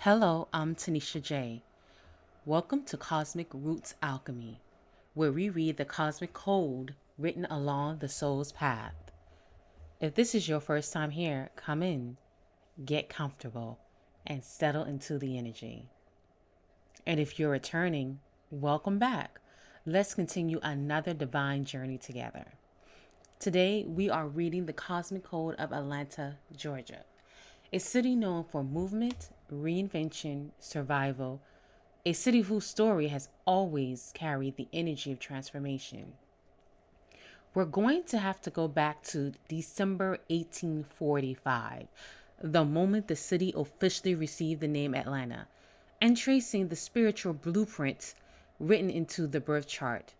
Hello, I'm Tanisha J. Welcome to Cosmic Roots Alchemy, where we read the cosmic code written along the soul's path. If this is your first time here, come in, get comfortable, and settle into the energy. And if you're returning, welcome back. Let's continue another divine journey together. Today, we are reading the cosmic code of Atlanta, Georgia, a city known for movement, reinvention, survival, a city whose story has always carried the energy of transformation. We're going to have to go back to December 1845, the moment the city officially received the name Atlanta, and tracing the spiritual blueprint written into the birth chart.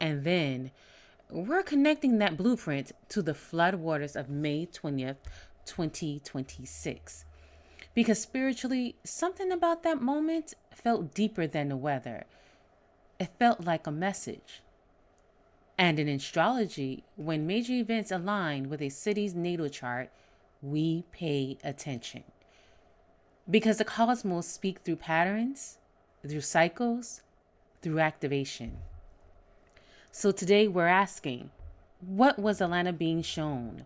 And then we're connecting that blueprint to the floodwaters of May 20th, 2026. Because spiritually, something about that moment felt deeper than the weather. It felt like a message. And in astrology, when major events align with a city's natal chart, we pay attention. Because the cosmos speak through patterns, through cycles, through activation. So today we're asking, what was Atlanta being shown?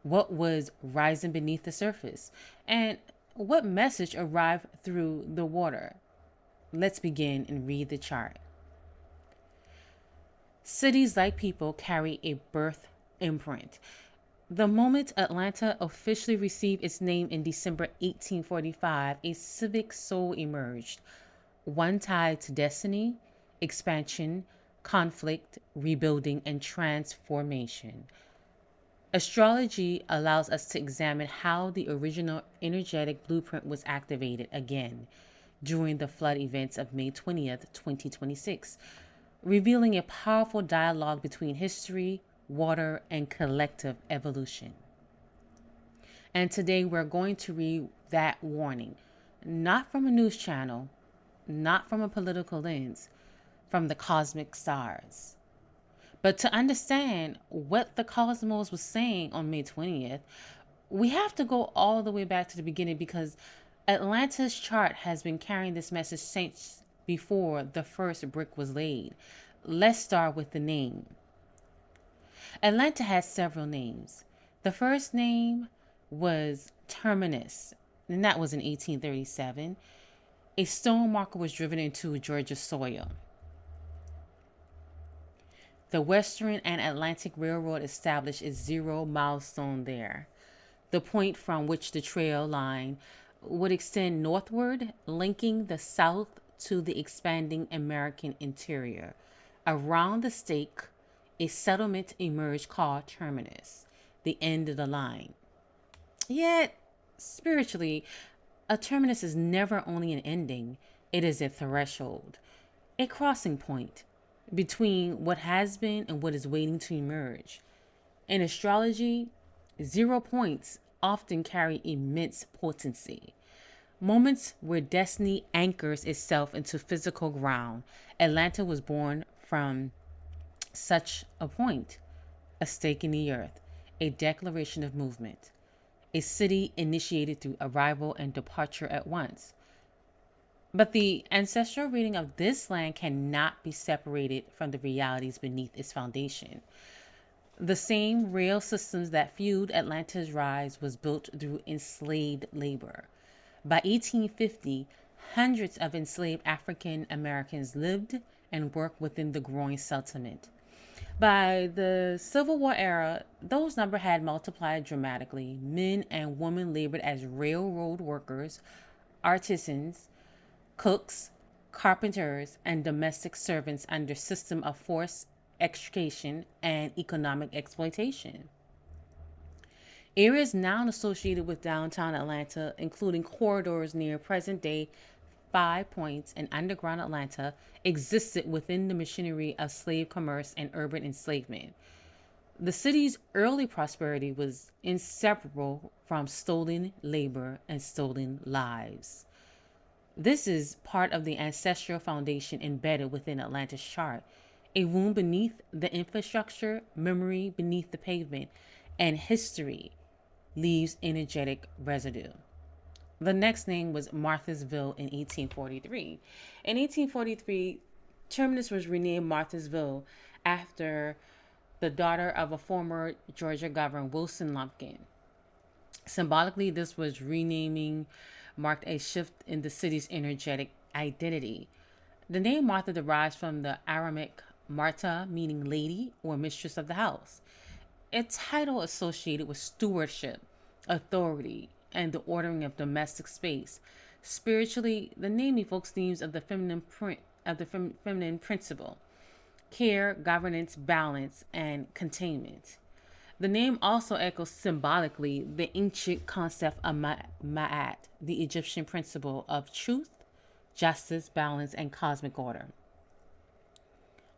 What was rising beneath the surface? And what message arrived through the water? Let's begin and read the chart. Cities, like people, carry a birth imprint. The moment Atlanta officially received its name in December 1845, a civic soul emerged, one tied to destiny, expansion, conflict, rebuilding, and transformation. Astrology allows us to examine how the original energetic blueprint was activated again during the flood events of May 20th, 2026, revealing a powerful dialogue between history, water, and collective evolution. And today we're going to read that warning, not from a news channel, not from a political lens, from the cosmic stars. But to understand what the cosmos was saying on May 20th, we have to go all the way back to the beginning because Atlanta's chart has been carrying this message since before the first brick was laid. Let's start with the name. Atlanta has several names. The first name was Terminus, and that was in 1837. A stone marker was driven into Georgia soil. The Western and Atlantic Railroad established its zero milestone there, the point from which the trail line would extend northward, linking the South to the expanding American interior. Around the stake, a settlement emerged called Terminus, the end of the line. Yet, spiritually, a terminus is never only an ending, it is a threshold, a crossing point between what has been and what is waiting to emerge. In astrology, 0 points often carry immense potency. Moments where destiny anchors itself into physical ground. Atlanta was born from such a point, a stake in the earth, a declaration of movement, a city initiated through arrival and departure at once. But the ancestral reading of this land cannot be separated from the realities beneath its foundation. The same rail systems that fueled Atlanta's rise was built through enslaved labor. By 1850, hundreds of enslaved African Americans lived and worked within the growing settlement. By the Civil War era, those numbers had multiplied dramatically. Men and women labored as railroad workers, artisans, cooks, carpenters, and domestic servants under system of forced extrication and economic exploitation. Areas now associated with downtown Atlanta, including corridors near present-day Five Points and underground Atlanta, existed within the machinery of slave commerce and urban enslavement. The city's early prosperity was inseparable from stolen labor and stolen lives. This is part of the ancestral foundation embedded within Atlanta's chart. A womb beneath the infrastructure, memory beneath the pavement, and history leaves energetic residue. The next name was Marthasville in 1843. In 1843, Terminus was renamed Marthasville after the daughter of a former Georgia governor, Wilson Lumpkin. Symbolically, this was renaming marked a shift in the city's energetic identity. The name Martha derives from the Aramaic Marta, meaning lady or mistress of the house, a title associated with stewardship, authority, and the ordering of domestic space. Spiritually, the name evokes themes of the feminine principle, care, governance, balance, and containment. The name also echoes symbolically the ancient concept of Ma'at, the Egyptian principle of truth, justice, balance, and cosmic order.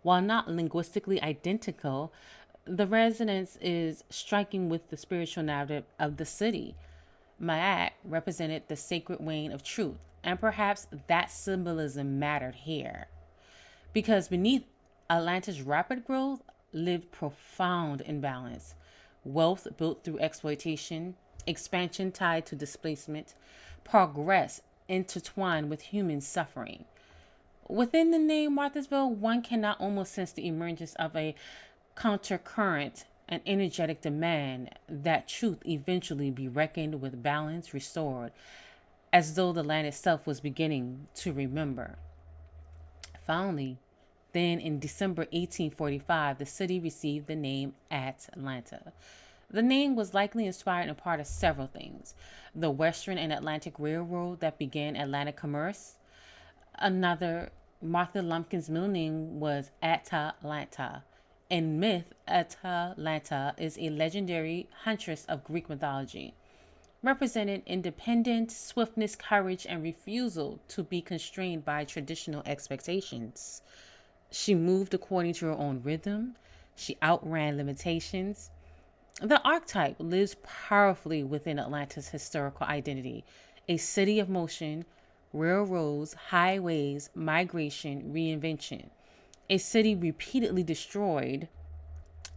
While not linguistically identical, the resonance is striking with the spiritual narrative of the city. Ma'at represented the sacred wane of truth, and perhaps that symbolism mattered here. Because beneath Atlanta's rapid growth lived profound imbalance, wealth built through exploitation, expansion tied to displacement, progress intertwined with human suffering. Within the name Marthasville, one cannot almost sense the emergence of a countercurrent, an energetic demand that truth eventually be reckoned with, balance restored, as though the land itself was beginning to remember. Finally, then in December 1845, the city received the name Atlanta. The name was likely inspired in part of several things: the Western and Atlantic Railroad that began Atlantic commerce. Another, Martha Lumpkin's middle name was Atalanta. In myth, Atalanta is a legendary huntress of Greek mythology, represented independence, swiftness, courage, and refusal to be constrained by traditional expectations. She moved according to her own rhythm. She outran limitations. The archetype lives powerfully within Atlanta's historical identity: a city of motion, railroads, highways, migration, reinvention. A city repeatedly destroyed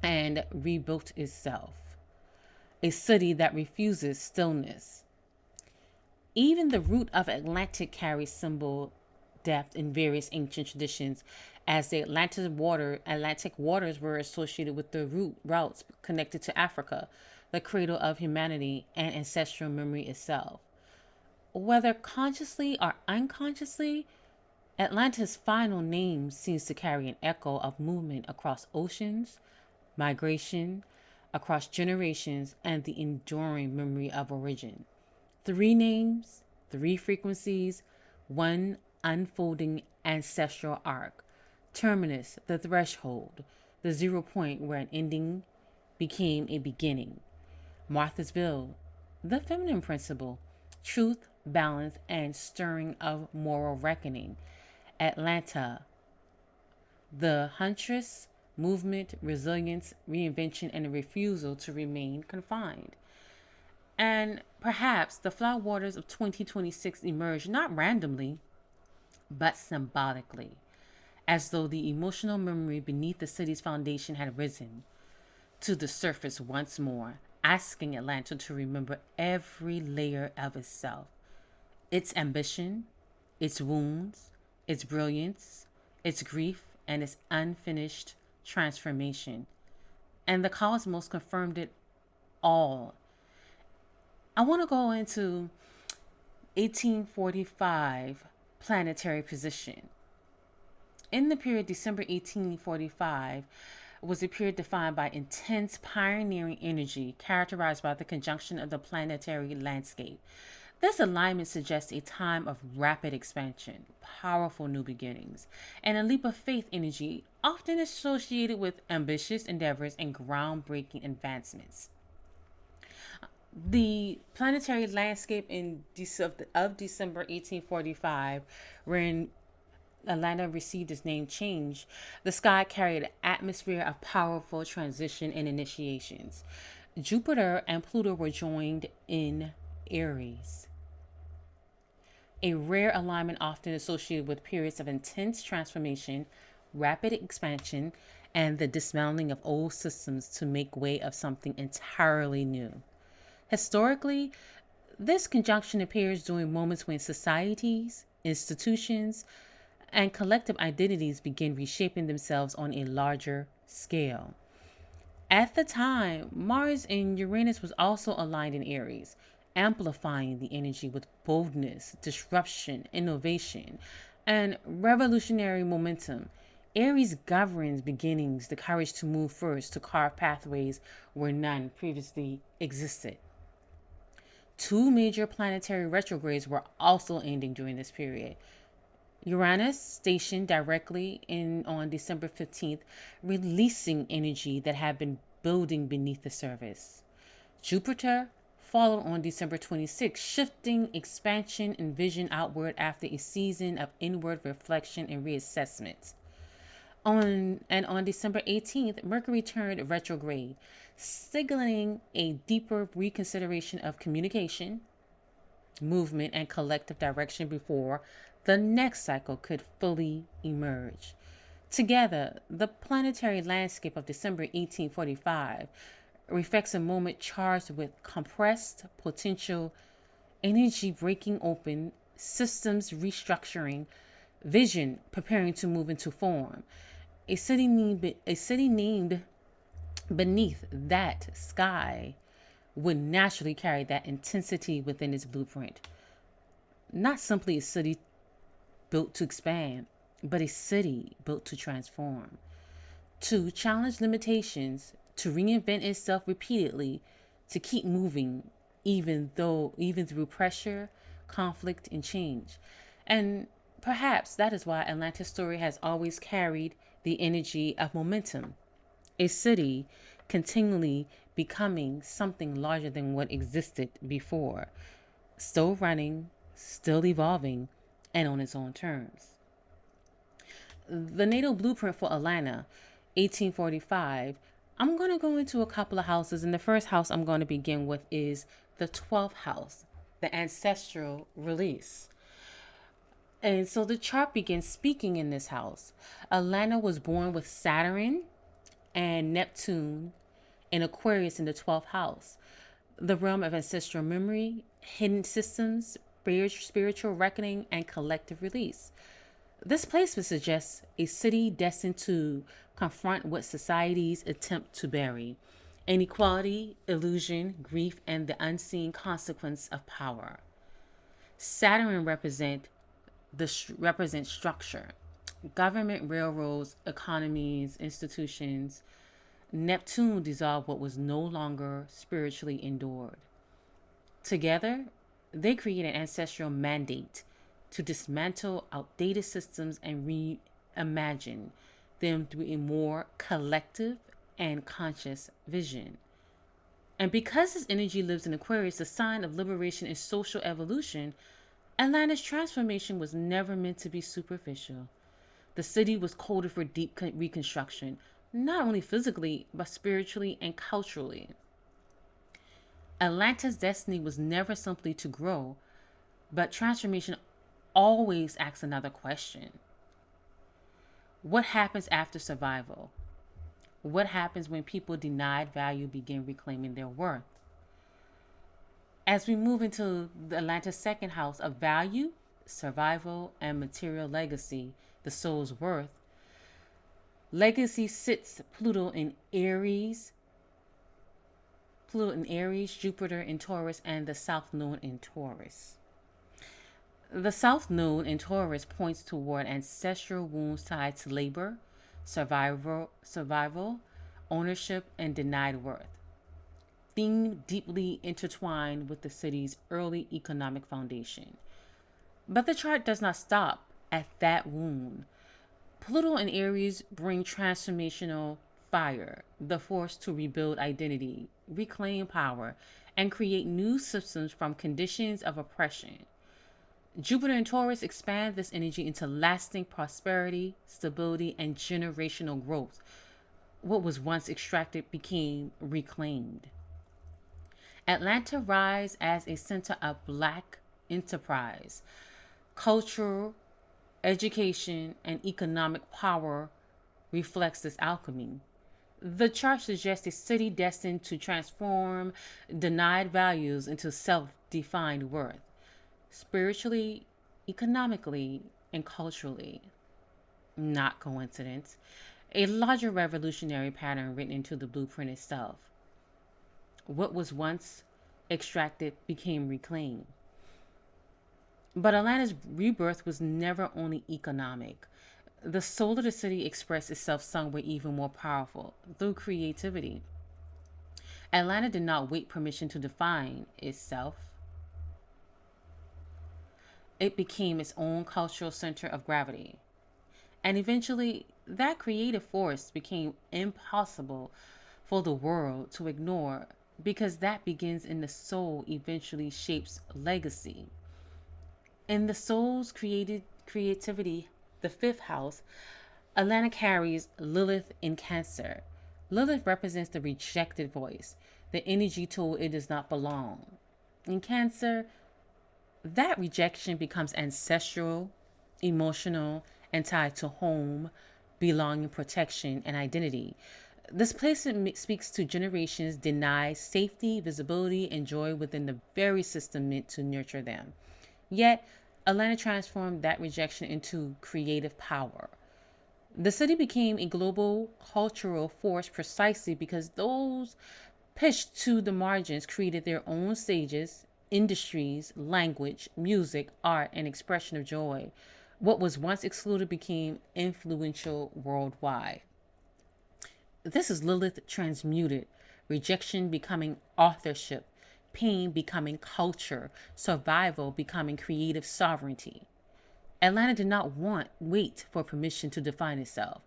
and rebuilt itself. A city that refuses stillness. Even the root of Atlantic carries symbol depth in various ancient traditions, as the Atlantic waters were associated with the routes connected to Africa, the cradle of humanity and ancestral memory itself. Whether consciously or unconsciously, Atlanta's final name seems to carry an echo of movement across oceans, migration, across generations, and the enduring memory of origin. Three names, three frequencies, one unfolding ancestral arc. Terminus, the threshold, the 0 point where an ending became a beginning. Marthasville, the feminine principle, truth, balance, and stirring of moral reckoning. Atlanta, the huntress, movement, resilience, reinvention, and a refusal to remain confined. And perhaps the floodwaters of 2026 emerge not randomly, but symbolically, as though the emotional memory beneath the city's foundation had risen to the surface once more, asking Atlanta to remember every layer of itself: its ambition, its wounds, its brilliance, its grief, and its unfinished transformation. And the cosmos confirmed it all. I want to go into 1845 planetary position. In the period December 1845 was a period defined by intense pioneering energy characterized by the conjunction of the planetary landscape. This alignment suggests a time of rapid expansion, powerful new beginnings, and a leap of faith energy often associated with ambitious endeavors and groundbreaking advancements. The planetary landscape of December 1845, wherein Atlanta received its name change, the sky carried an atmosphere of powerful transition and initiations. Jupiter and Pluto were joined in Aries, a rare alignment often associated with periods of intense transformation, rapid expansion, and the dismantling of old systems to make way of something entirely new. Historically, This conjunction appears during moments when societies, institutions, and collective identities begin reshaping themselves on a larger scale. At the time, Mars and Uranus was also aligned in Aries, amplifying the energy with boldness, disruption, innovation, and revolutionary momentum. Aries governs beginnings, the courage to move first, to carve pathways where none previously existed. Two major planetary retrogrades were also ending during this period. Uranus stationed directly in on December 15th, releasing energy that had been building beneath the surface. Jupiter followed on December 26th, shifting expansion and vision outward after a season of inward reflection and reassessment. On December 18th, Mercury turned retrograde, signaling a deeper reconsideration of communication, movement, and collective direction before the next cycle could fully emerge. Together, the planetary landscape of December 1845 reflects a moment charged with compressed potential, energy breaking open, systems restructuring, vision preparing to move into form. A city named beneath that sky would naturally carry that intensity within its blueprint. Not simply a city built to expand, but a city built to transform, to challenge limitations, to reinvent itself repeatedly, to keep moving even through pressure, conflict, and change. And perhaps that is why Atlanta's story has always carried the energy of momentum. A city continually becoming something larger than what existed before, still running, still evolving, and on its own terms. The natal blueprint for Atlanta, 1845, I'm going to go into a couple of houses, and the first house I'm going to begin with is the 12th house, the ancestral release. And so the chart begins speaking in this house. Atlanta was born with Saturn and Neptune in Aquarius in the 12th house, the realm of ancestral memory, hidden systems, spiritual reckoning, and collective release. This placement suggests a city destined to confront what societies attempt to bury: inequality, illusion, grief, and the unseen consequence of power. Saturn represents structure, government, railroads, economies, institutions. Neptune dissolved what was no longer spiritually endured. Together, they create an ancestral mandate to dismantle outdated systems and reimagine them through a more collective and conscious vision. And because this energy lives in Aquarius, the sign of liberation and social evolution, Atlanta's transformation was never meant to be superficial. The city was coded for deep reconstruction, not only physically, but spiritually and culturally. Atlanta's destiny was never simply to grow, but transformation always asks another question. What happens after survival? What happens when people denied value begin reclaiming their worth? As we move into the Atlanta's second house of value, survival, and material legacy, the soul's worth, legacy sits Pluto in Aries, Jupiter in Taurus, and the South Node in Taurus. The South Node in Taurus points toward ancestral wounds tied to labor, survival, ownership, and denied worth. Theme deeply intertwined with the city's early economic foundation. But the chart does not stop at that wound. Pluto and Aries bring transformational fire, the force to rebuild identity, reclaim power, and create new systems from conditions of oppression. Jupiter and Taurus expand this energy into lasting prosperity, stability, and generational growth. What was once extracted became reclaimed. Atlanta rise as a center of Black enterprise, cultural, education, and economic power reflects this alchemy. The chart suggests a city destined to transform denied values into self defined worth, spiritually, economically, and culturally. Not coincidence. A larger revolutionary pattern written into the blueprint itself. What was once extracted became reclaimed. But Atlanta's rebirth was never only economic. The soul of the city expressed itself somewhere even more powerful through creativity. Atlanta did not wait permission to define itself. It became its own cultural center of gravity. And eventually, that creative force became impossible for the world to ignore because that begins in the soul, eventually shapes legacy. In the soul's creativity, the fifth house, Atlanta carries Lilith in Cancer. Lilith represents the rejected voice, the energy told it does not belong. In Cancer, that rejection becomes ancestral, emotional, and tied to home, belonging, protection, and identity. This placement speaks to generations denied safety, visibility, and joy within the very system meant to nurture them. Yet, Atlanta transformed that rejection into creative power. The city became a global cultural force precisely because those pushed to the margins created their own stages, industries, language, music, art, and expression of joy. What was once excluded became influential worldwide. This is Lilith transmuted, rejection becoming authorship, pain becoming culture, survival becoming creative sovereignty. Atlanta did not wait for permission to define itself.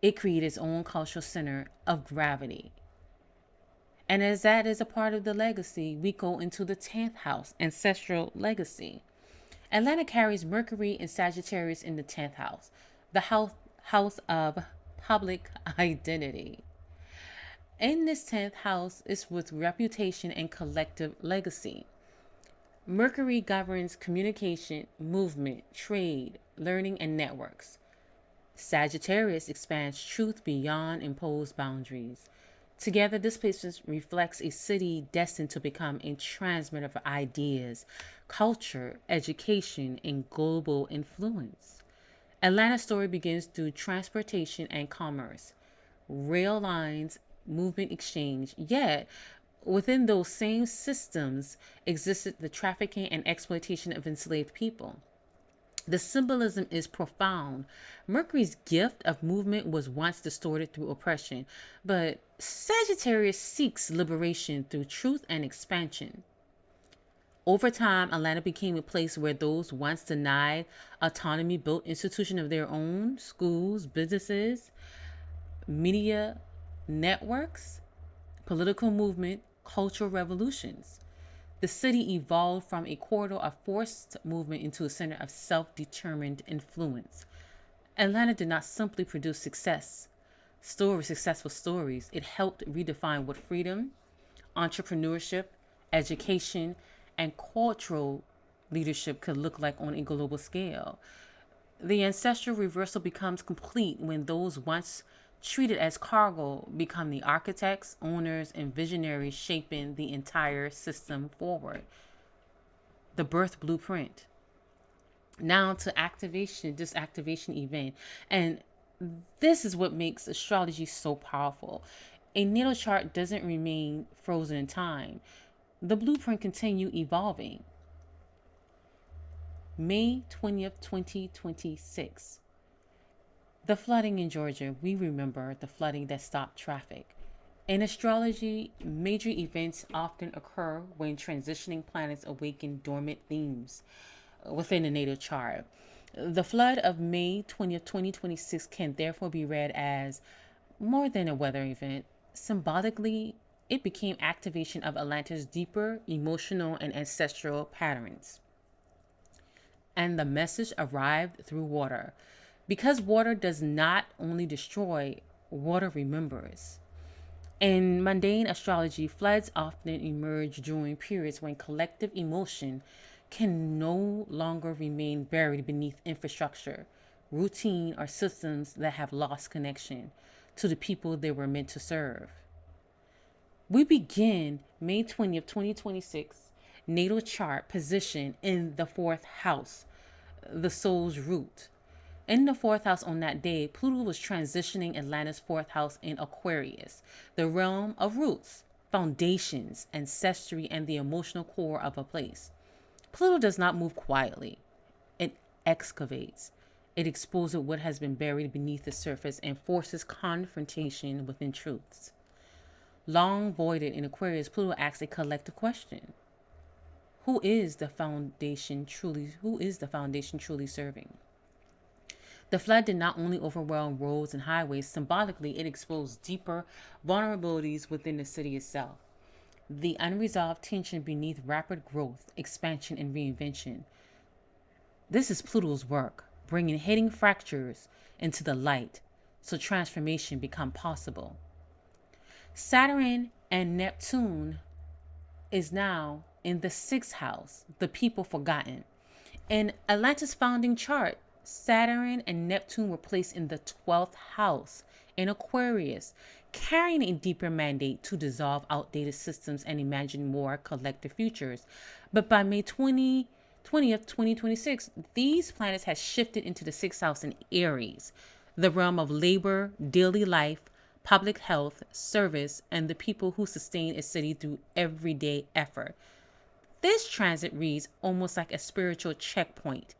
It created its own cultural center of gravity. And as that is a part of the legacy, we go into the 10th house, ancestral legacy. Atlanta carries Mercury and Sagittarius in the 10th house, the house of public identity. In this 10th house is with reputation and collective legacy. Mercury governs communication, movement, trade, learning, and networks. Sagittarius expands truth beyond imposed boundaries. Together, this placement reflects a city destined to become a transmitter of ideas, culture, education, and global influence. Atlanta's story begins through transportation and commerce, rail lines, movement exchange, yet within those same systems existed the trafficking and exploitation of enslaved people. The symbolism is profound. Mercury's gift of movement was once distorted through oppression, but Sagittarius seeks liberation through truth and expansion. Over time, Atlanta became a place where those once denied autonomy built institutions of their own, schools, businesses, media networks, political movement, cultural revolutions. The city evolved from a corridor of forced movement into a center of self-determined influence. Atlanta did not simply produce successful stories. It helped redefine what freedom, entrepreneurship, education, and cultural leadership could look like on a global scale. The ancestral reversal becomes complete when those once treated as cargo become the architects, owners, and visionaries shaping the entire system forward. The birth blueprint. Now to this activation event. And this is what makes astrology so powerful. A natal chart doesn't remain frozen in time. The blueprint continues evolving. May 20th, 2026. The flooding in Georgia, we remember the flooding that stopped traffic. In astrology, major events often occur when transitioning planets awaken dormant themes within the natal chart. The flood of May 20th, 2026 can therefore be read as more than a weather event. Symbolically, it became activation of Atlanta's deeper emotional and ancestral patterns. And the message arrived through water. Because water does not only destroy, water remembers. In mundane astrology, floods often emerge during periods when collective emotion can no longer remain buried beneath infrastructure, routine, or systems that have lost connection to the people they were meant to serve. We begin May 20th, 2026 natal chart position in the fourth house, the soul's root. In the fourth house on that day, Pluto was transitioning Atlanta's fourth house in Aquarius, the realm of roots, foundations, ancestry, and the emotional core of a place. Pluto does not move quietly, it excavates. It exposes what has been buried beneath the surface and forces confrontation within truths. Long voided in Aquarius, Pluto asks a collective question. Who is the foundation truly serving? The flood did not only overwhelm roads and highways, symbolically, it exposed deeper vulnerabilities within the city itself. The unresolved tension beneath rapid growth, expansion, and reinvention. This is Pluto's work, bringing hidden fractures into the light so transformation become possible. Saturn and Neptune is now in the sixth house, the people forgotten. In Atlanta's founding chart, Saturn and Neptune were placed in the 12th house in Aquarius, carrying a deeper mandate to dissolve outdated systems and imagine more collective futures. But by May 20th, 2026, these planets had shifted into the sixth house in Aries, the realm of labor, daily life, public health, service, and the people who sustain a city through everyday effort. This transit reads almost like a spiritual checkpoint.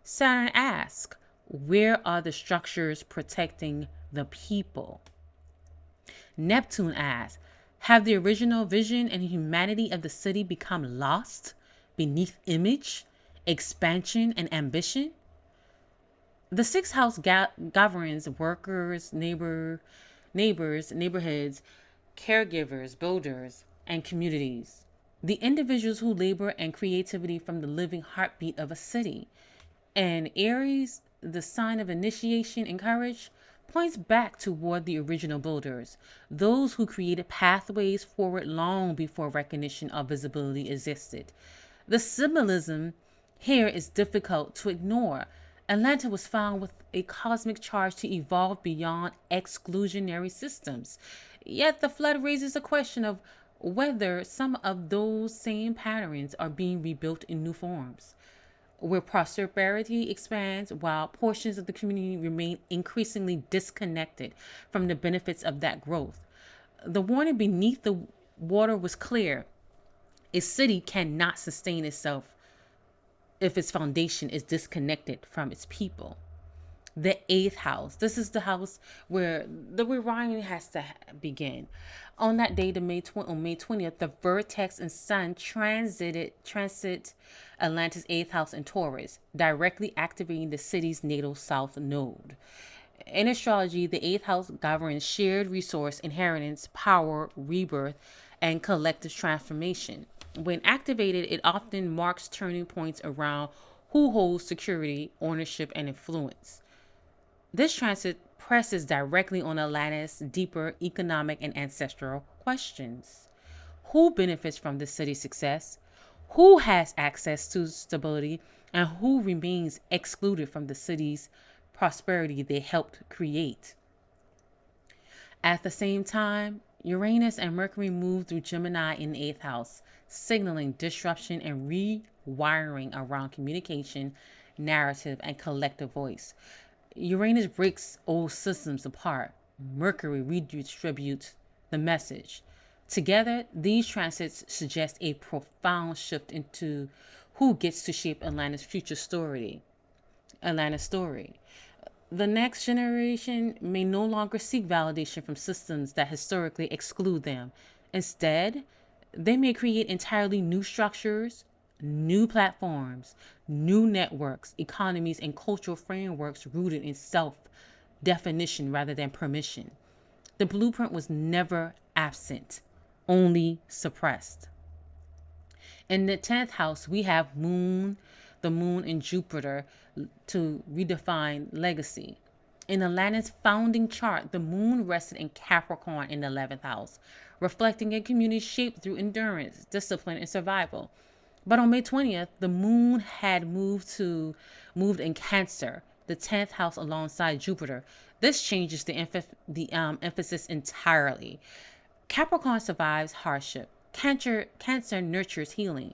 Saturn asks, where are the structures protecting the people? Neptune asks, have the original vision and humanity of the city become lost beneath image, expansion, and ambition? The sixth house governs workers, neighborhoods, caregivers, builders, and communities. The individuals who labor and creativity from the living heartbeat of a city. And Aries, the sign of initiation and courage, points back toward the original builders, those who created pathways forward long before recognition or visibility existed. The symbolism here is difficult to ignore. Atlanta was found with a cosmic charge to evolve beyond exclusionary systems. Yet the flood raises the question of whether some of those same patterns are being rebuilt in new forms, where prosperity expands while portions of the community remain increasingly disconnected from the benefits of that growth. The warning beneath the water was clear. A city cannot sustain itself if its foundation is disconnected from its people. The eighth house. This is the house where the rewiring has to begin. On that day, on May 20th, the vertex and sun transit Atlanta's eighth house in Taurus, directly activating the city's natal south node. In astrology, the eighth house governs shared resource, inheritance, power, rebirth, and collective transformation. When activated, it often marks turning points around who holds security, ownership, and influence. This transit presses directly on Atlanta's deeper economic and ancestral questions. Who benefits from the city's success? Who has access to stability? And who remains excluded from the city's prosperity they helped create? At the same time, Uranus and Mercury move through Gemini in the eighth house, signaling disruption and rewiring around communication, narrative, and collective voice. Uranus breaks old systems apart. Mercury redistributes the message. Together, these transits suggest a profound shift into who gets to shape Atlanta's future story. Atlanta's story. The next generation may no longer seek validation from systems that historically exclude them. Instead, they may create entirely new structures, new platforms, new networks, economies, and cultural frameworks rooted in self-definition rather than permission. The blueprint was never absent, only suppressed. In the 10th house, we have the moon and Jupiter to redefine legacy. In Atlanta's founding chart, the moon rested in Capricorn in the 11th house, reflecting a community shaped through endurance, discipline, and survival. But on May 20th, the moon had moved in Cancer, the 10th house alongside Jupiter. This changes the emphasis entirely. Capricorn survives hardship. Cancer nurtures healing.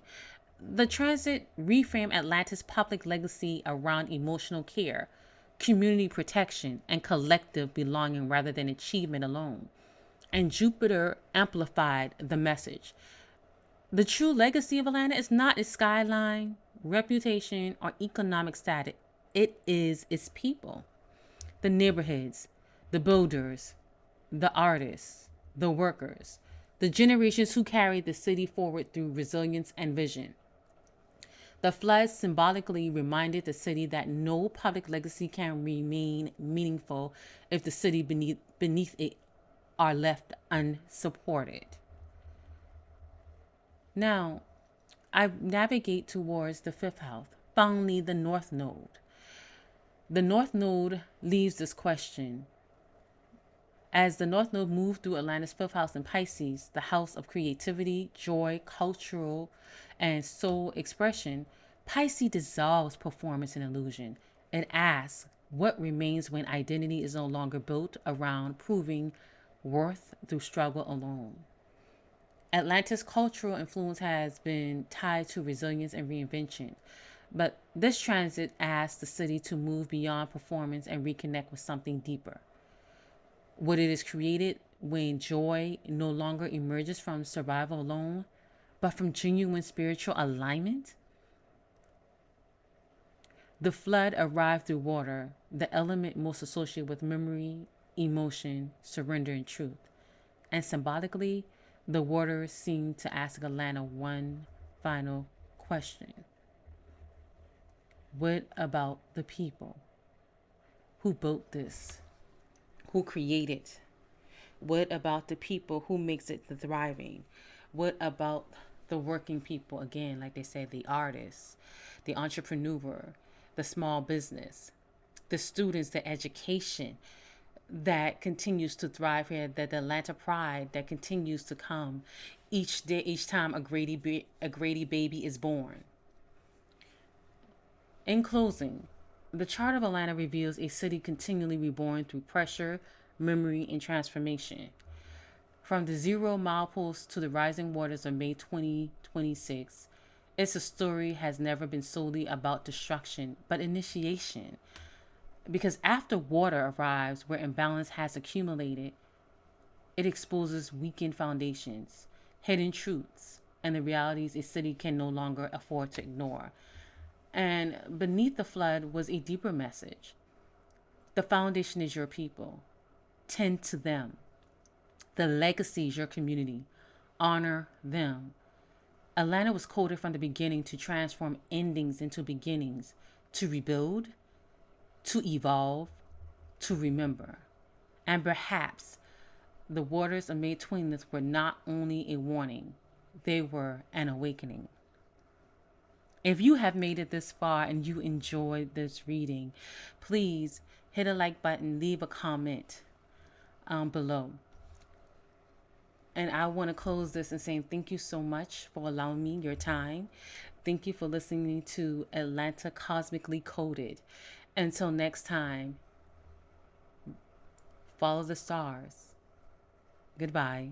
The transit reframed Atlantis' public legacy around emotional care, community protection, and collective belonging rather than achievement alone. And Jupiter amplified the message. The true legacy of Atlanta is not its skyline, reputation, or economic status. It is its people, the neighborhoods, the builders, the artists, the workers, the generations who carried the city forward through resilience and vision. The floods symbolically reminded the city that no public legacy can remain meaningful if the city beneath it are left unsupported. Now, I navigate towards the fifth house, finally the North Node. The North Node leaves this question. As the North Node moved through Atlanta's fifth house in Pisces, the house of creativity, joy, cultural, and soul expression, Pisces dissolves performance and illusion. It asks, what remains when identity is no longer built around proving worth through struggle alone? Atlanta's cultural influence has been tied to resilience and reinvention, but this transit asks the city to move beyond performance and reconnect with something deeper. What it is created when joy no longer emerges from survival alone, but from genuine spiritual alignment? The flood arrived through water, the element most associated with memory, emotion, surrender, and truth. And symbolically, the waters seemed to ask Atlanta one final question. What about the people who built this? Who created? What about the people who makes it the thriving? What about the working people? Again, like they said, the artists, the entrepreneur, the small business, the students, the education that continues to thrive here, that the Atlanta pride that continues to come each day, each time a Grady baby is born. In closing, the chart of Atlanta reveals a city continually reborn through pressure, memory, and transformation. From the 0 mile pulse to the rising waters of May 2026, its story has never been solely about destruction, but initiation. Because after water arrives where imbalance has accumulated, it exposes weakened foundations, hidden truths, and the realities a city can no longer afford to ignore. And beneath the flood was a deeper message. The foundation is your people. Tend to them. The legacy is your community. Honor them. Atlanta was coded from the beginning to transform endings into beginnings, to rebuild, to evolve, to remember. And perhaps the waters of May 20th were not only a warning, they were an awakening. If you have made it this far and you enjoyed this reading, please hit a like button, leave a comment below. And I want to close this and saying thank you so much for allowing me your time. Thank you for listening to Atlanta Cosmically Coded. Until next time, follow the stars. Goodbye.